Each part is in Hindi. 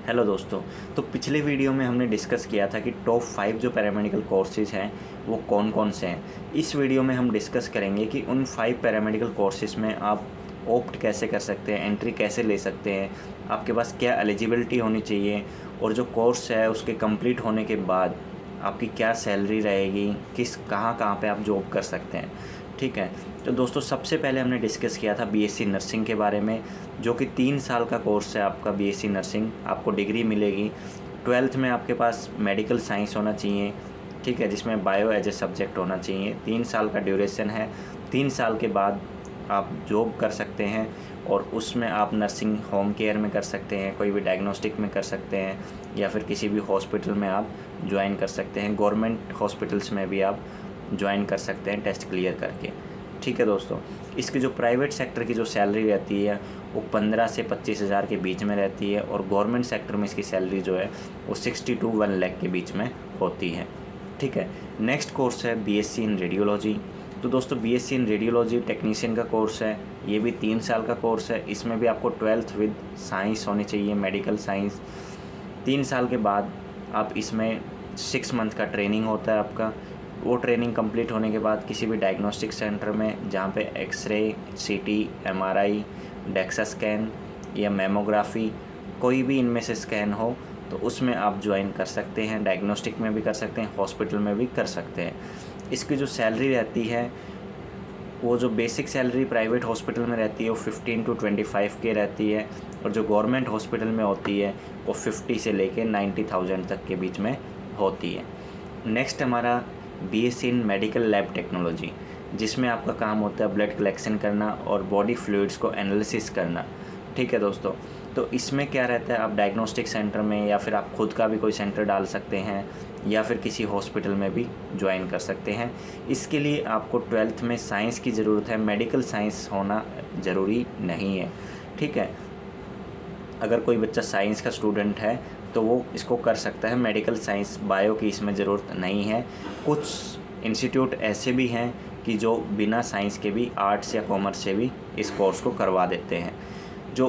हेलो दोस्तों। तो पिछले वीडियो में हमने डिस्कस किया था कि टॉप 5 जो पैरामेडिकल कोर्सेज़ हैं वो कौन कौन से हैं। इस वीडियो में हम डिस्कस करेंगे कि उन 5 पैरामेडिकल कोर्सेज़ में आप ऑप्ट कैसे कर सकते हैं, एंट्री कैसे ले सकते हैं, आपके पास क्या एलिजिबिलिटी होनी चाहिए और जो कोर्स है उसके कंप्लीट होने के बाद आपकी क्या सैलरी रहेगी, कहाँ पे आप जॉब कर सकते हैं। ठीक है, तो दोस्तों सबसे पहले हमने डिस्कस किया था बीएससी नर्सिंग के बारे में, जो कि 3 साल का कोर्स है आपका बीएससी नर्सिंग। आपको डिग्री मिलेगी। 12th में आपके पास मेडिकल साइंस होना चाहिए, ठीक है, जिसमें बायो एज ए सब्जेक्ट होना चाहिए। 3 साल का ड्यूरेशन है। 3 साल के बाद आप जॉब कर सकते हैं और उसमें आप नर्सिंग होम केयर में कर सकते हैं, कोई भी डायग्नोस्टिक में कर सकते हैं, या फिर किसी भी हॉस्पिटल में आप ज्वाइन कर सकते हैं। गवर्नमेंट हॉस्पिटल्स में भी आप ज्वाइन कर सकते हैं टेस्ट क्लियर करके। ठीक है दोस्तों, इसकी जो प्राइवेट सेक्टर की जो सैलरी रहती है वो 15 से 25 हज़ार के बीच में रहती है और गवर्नमेंट सेक्टर में इसकी सैलरी जो है वो 60 to 1 लाख के बीच में होती है। ठीक है, नेक्स्ट कोर्स है बीएससी इन रेडियोलॉजी। तो दोस्तों बीएससी इन रेडियोलॉजी टेक्नीशियन का कोर्स है। ये भी 3 साल का कोर्स है। इसमें भी आपको 12th विद साइंस होनी चाहिए, मेडिकल साइंस। 3 साल के बाद आप इसमें 6 मंथ का ट्रेनिंग होता है आपका। वो ट्रेनिंग कंप्लीट होने के बाद किसी भी डायग्नोस्टिक सेंटर में जहाँ पे एक्सरे, सीटी, एमआरआई, डेक्सा स्कैन या मेमोग्राफी, कोई भी इनमें से स्कैन हो तो उसमें आप ज्वाइन कर सकते हैं। डायग्नोस्टिक में भी कर सकते हैं, हॉस्पिटल में भी कर सकते हैं। इसकी जो सैलरी रहती है वो जो बेसिक सैलरी प्राइवेट हॉस्पिटल में रहती है वो 15 to 25 के रहती है और जो गवर्नमेंट हॉस्पिटल में होती है वो 50 से लेके 90,000 तक के बीच में होती है। नेक्स्ट हमारा BSc in medical lab technology, जिसमें आपका काम होता है ब्लड कलेक्शन करना और बॉडी फ्लूइड्स को एनालिसिस करना। ठीक है दोस्तों, तो इसमें क्या रहता है, आप डायग्नोस्टिक सेंटर में या फिर आप खुद का भी कोई सेंटर डाल सकते हैं या फिर किसी हॉस्पिटल में भी ज्वाइन कर सकते हैं। इसके लिए आपको 12th में साइंस की ज़रूरत है, मेडिकल साइंस होना ज़रूरी नहीं है। ठीक है, अगर कोई बच्चा साइंस का स्टूडेंट है तो वो इसको कर सकता है। मेडिकल साइंस, बायो की इसमें ज़रूरत नहीं है। कुछ इंस्टीट्यूट ऐसे भी हैं कि जो बिना साइंस के भी आर्ट्स या कॉमर्स से भी इस कोर्स को करवा देते हैं। जो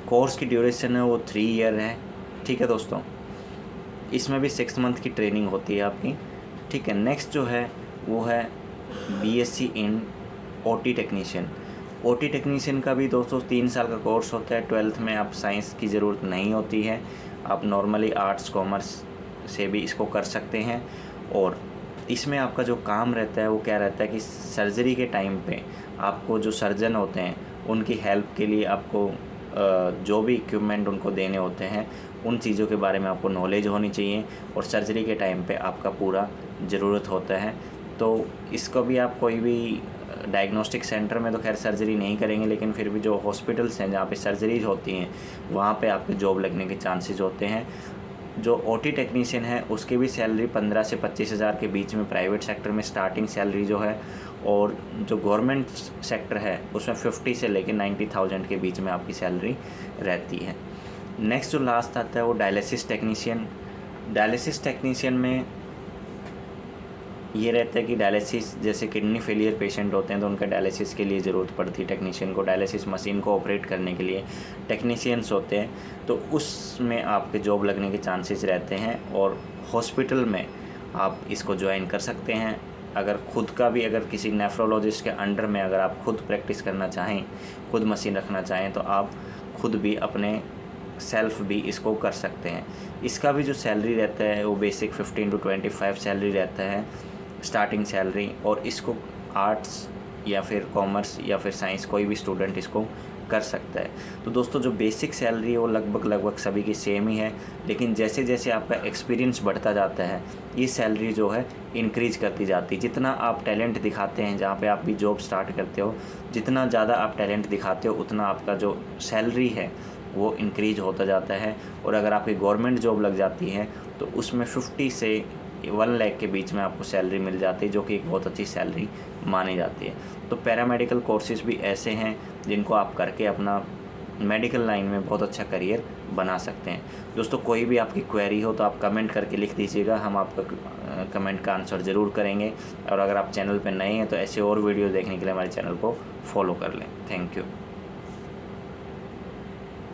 कोर्स की ड्यूरेशन है वो 3 ईयर है। ठीक है दोस्तों, इसमें भी 6 मंथ की ट्रेनिंग होती है आपकी। ठीक है, नेक्स्ट जो है वो है BSc in OT technician. OT technician का भी दोस्तों 3 साल का कोर्स होता है। 12th में आप साइंस की ज़रूरत नहीं होती है, आप नॉर्मली आर्ट्स कॉमर्स से भी इसको कर सकते हैं। और इसमें आपका जो काम रहता है वो क्या रहता है कि सर्जरी के टाइम पे आपको जो सर्जन होते हैं उनकी हेल्प के लिए आपको जो भी इक्विपमेंट उनको देने होते हैं उन चीज़ों के बारे में आपको नॉलेज होनी चाहिए और सर्जरी के टाइम पे आपका पूरा ज़रूरत होता है। तो इसको भी आप कोई भी डायग्नोस्टिक सेंटर में तो खैर सर्जरी नहीं करेंगे, लेकिन फिर भी जो हॉस्पिटल्स हैं जहाँ पे सर्जरीज होती हैं वहाँ पे आपके जॉब लगने के चांसेस होते हैं। जो ओटी टेक्नीशियन है उसकी भी सैलरी 15 से 25 हज़ार के बीच में प्राइवेट सेक्टर में स्टार्टिंग सैलरी जो है, और जो गवर्नमेंट सेक्टर है उसमें 50 से लेकर 90,000 के बीच में आपकी सैलरी रहती है। नेक्स्ट जो लास्ट आता है वो डायलिसिस टेक्नीशियन। डायलिसिस टेक्नीशियन में ये रहता है कि डायलिसिस, जैसे किडनी फेलियर पेशेंट होते हैं तो उनका डायलिसिस के लिए ज़रूरत पड़ती है टेक्नीशियन को। डायलिसिस मशीन को ऑपरेट करने के लिए टेक्नीशियंस होते हैं, तो उसमें आपके जॉब लगने के चांसेस रहते हैं और हॉस्पिटल में आप इसको ज्वाइन कर सकते हैं। अगर खुद का भी, अगर किसी नेफ्रोलॉजिस्ट के अंडर में अगर आप खुद प्रैक्टिस करना चाहें, खुद मशीन रखना चाहें, तो आप खुद भी अपने सेल्फ भी इसको कर सकते हैं। इसका भी जो सैलरी रहता है वो बेसिक 15 to 25 सैलरी रहता है स्टार्टिंग सैलरी, और इसको आर्ट्स या फिर कॉमर्स या फिर साइंस कोई भी स्टूडेंट इसको कर सकता है। तो दोस्तों जो बेसिक सैलरी है वो लगभग सभी की सेम ही है, लेकिन जैसे जैसे आपका एक्सपीरियंस बढ़ता जाता है ये सैलरी जो है इंक्रीज करती जाती है। जितना आप टैलेंट दिखाते हैं, जहाँ पे आप भी जॉब स्टार्ट करते हो, जितना ज़्यादा आप टैलेंट दिखाते हो उतना आपका जो सैलरी है वो इंक्रीज होता जाता है। और अगर आपकी गवर्नमेंट जॉब लग जाती है तो उसमें 50 से 1 लाख के बीच में आपको सैलरी मिल जाती है, जो कि एक बहुत अच्छी सैलरी मानी जाती है। तो पैरामेडिकल कोर्सेज़ भी ऐसे हैं जिनको आप करके अपना मेडिकल लाइन में बहुत अच्छा करियर बना सकते हैं। दोस्तों कोई भी आपकी क्वेरी हो तो आप कमेंट करके लिख दीजिएगा, हम आपका कमेंट का आंसर ज़रूर करेंगे। और अगर आप चैनल पर नए हैं तो ऐसे और वीडियो देखने के लिए हमारे चैनल को फॉलो कर लें। Thank you.